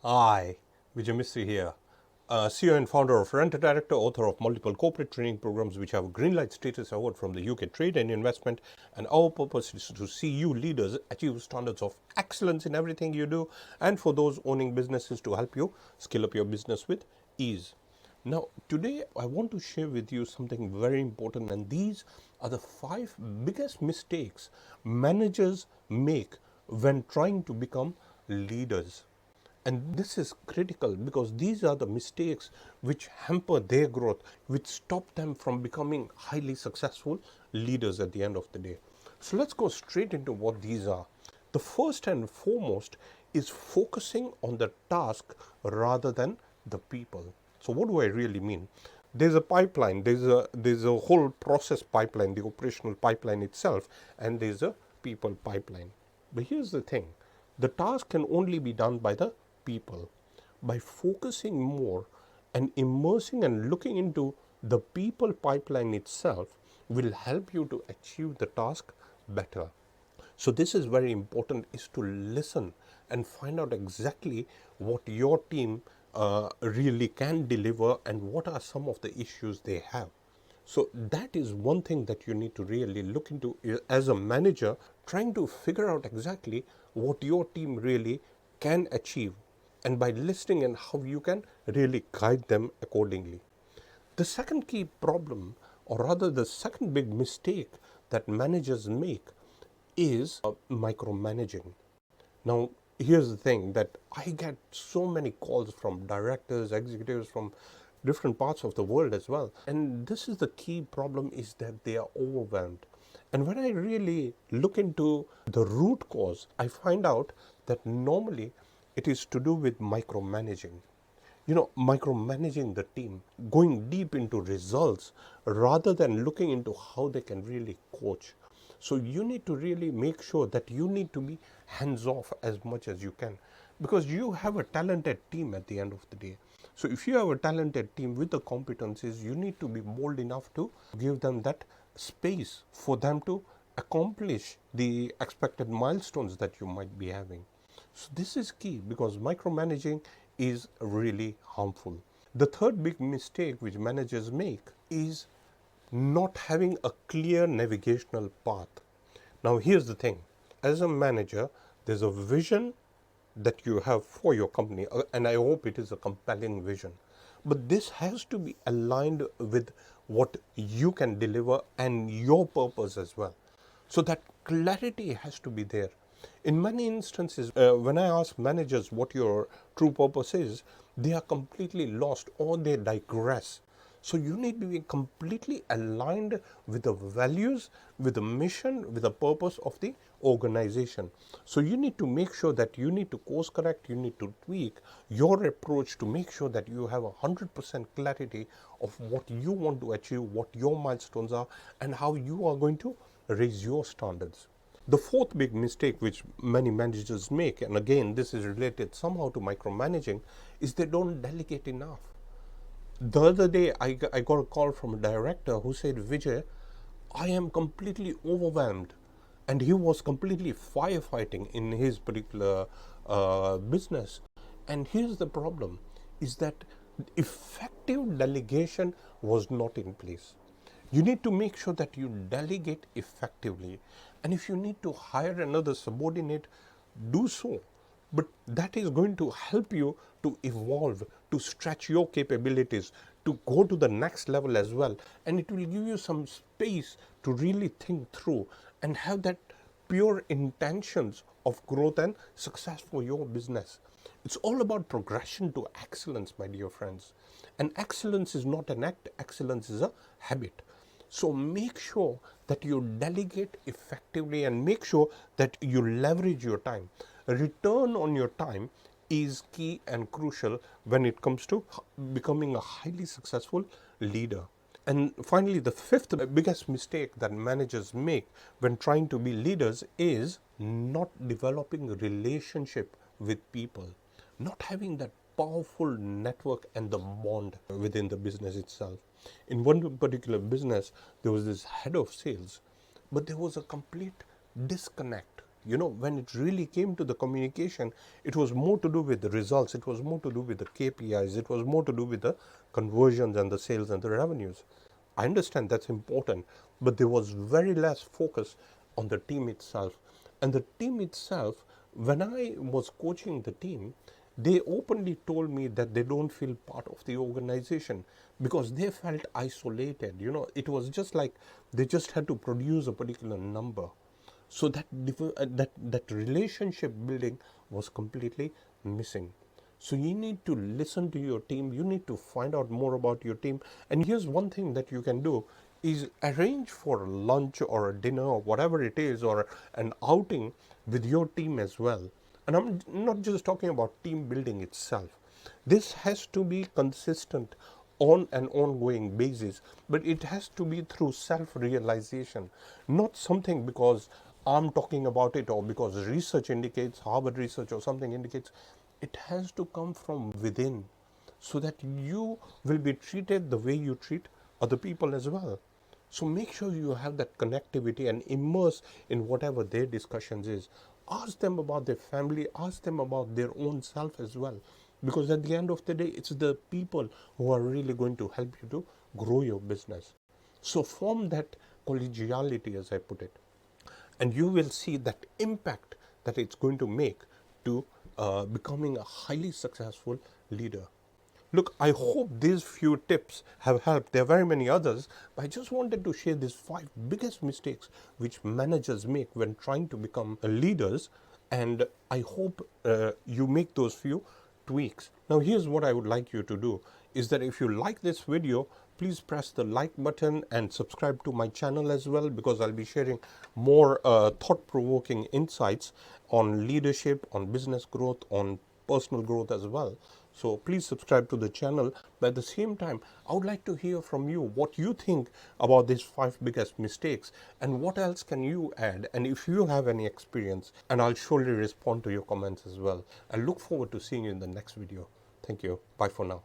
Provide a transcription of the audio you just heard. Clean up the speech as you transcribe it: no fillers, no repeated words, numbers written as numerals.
Hi, Vijay Mistry here, CEO and founder of Rent a Director, author of multiple corporate training programs which have a green light status award from the UK Trade and Investment. And our purpose is to see you leaders achieve standards of excellence in everything you do, and for those owning businesses to help you scale up your business with ease. Now, today I want to share with you something very important, and these are the 5 biggest mistakes managers make when trying to become leaders. And this is critical because these are the mistakes which hamper their growth, which stop them from becoming highly successful leaders at the end of the day. So let's go straight into what these are. The first and foremost is focusing on the task rather than the people. So what do I really mean? There's a pipeline, there's a whole process pipeline, the operational pipeline itself, and there's a people pipeline. But here's the thing, the task can only be done by the people. By focusing more and immersing and looking into the people pipeline itself will help you to achieve the task better. So this is very important, is to listen and find out exactly what your team really can deliver and what are some of the issues they have. So that is one thing that you need to really look into as a manager, trying to figure out exactly what your team really can achieve, and by listening and how you can really guide them accordingly. The second key problem, or rather the second big mistake that managers make, is micromanaging. Now, here's the thing, that I get so many calls from directors, executives from different parts of the world as well. And this is the key problem, is that they are overwhelmed. And when I really look into the root cause, I find out that normally it is to do with micromanaging. Micromanaging the team, going deep into results rather than looking into how they can really coach. So you need to really make sure that you need to be hands off as much as you can, because you have a talented team at the end of the day. So if you have a talented team with the competencies, you need to be bold enough to give them that space for them to accomplish the expected milestones that you might be having. So this is key, because micromanaging is really harmful. The third big mistake which managers make is not having a clear navigational path. Now here's the thing, as a manager, there's a vision that you have for your company, and I hope it is a compelling vision. But this has to be aligned with what you can deliver and your purpose as well. So that clarity has to be there. In many instances, when I ask managers what your true purpose is, they are completely lost or they digress. So you need to be completely aligned with the values, with the mission, with the purpose of the organization. So you need to make sure that you need to course correct, you need to tweak your approach to make sure that you have 100% clarity of what you want to achieve, what your milestones are, and how you are going to raise your standards. The fourth big mistake which many managers make, and again this is related somehow to micromanaging, is they don't delegate enough. The other day I got a call from a director who said, Vijay, I am completely overwhelmed. And he was completely firefighting in his particular business. And here's the problem, is that effective delegation was not in place. You need to make sure that you delegate effectively. And if you need to hire another subordinate, do so. But that is going to help you to evolve, to stretch your capabilities, to go to the next level as well. And it will give you some space to really think through and have that pure intentions of growth and success for your business. It's all about progression to excellence, my dear friends. And excellence is not an act, excellence is a habit. So make sure that you delegate effectively and make sure that you leverage your time. Return on your time is key and crucial when it comes to becoming a highly successful leader. And finally, the fifth biggest mistake that managers make when trying to be leaders is not developing a relationship with people, not having that powerful network and the bond within the business itself. In one particular business, there was this head of sales, but there was a complete disconnect. when it really came to the communication, it was more to do with the results, it was more to do with the KPIs, it was more to do with the conversions and the sales and the revenues. I understand that's important, but there was very less focus on the team itself. And the team itself, when I was coaching the team, they openly told me that they don't feel part of the organization because they felt isolated. It was just like they just had to produce a particular number. So that relationship building was completely missing. So you need to listen to your team, you need to find out more about your team. And here's one thing that you can do is arrange for lunch or a dinner or whatever it is, or an outing with your team as well. And I'm not just talking about team building itself. This has to be consistent on an ongoing basis, but it has to be through self-realization, not something because I'm talking about it or because research indicates, Harvard research or something indicates. It has to come from within so that you will be treated the way you treat other people as well. So make sure you have that connectivity and immerse in whatever their discussions is. Ask them about their family, ask them about their own self as well. Because at the end of the day, it's the people who are really going to help you to grow your business. So form that collegiality, as I put it, and you will see that impact that it's going to make to becoming a highly successful leader. Look, I hope these few tips have helped. There are very many others, but I just wanted to share these 5 biggest mistakes which managers make when trying to become leaders, and I hope you make those few tweaks. Now, here's what I would like you to do is that if you like this video, please press the like button and subscribe to my channel as well, because I'll be sharing more thought-provoking insights on leadership, on business growth, on personal growth as well. So please subscribe to the channel. But at the same time, I would like to hear from you what you think about these 5 biggest mistakes and what else can you add, and if you have any experience, and I'll surely respond to your comments as well. I look forward to seeing you in the next video. Thank you. Bye for now.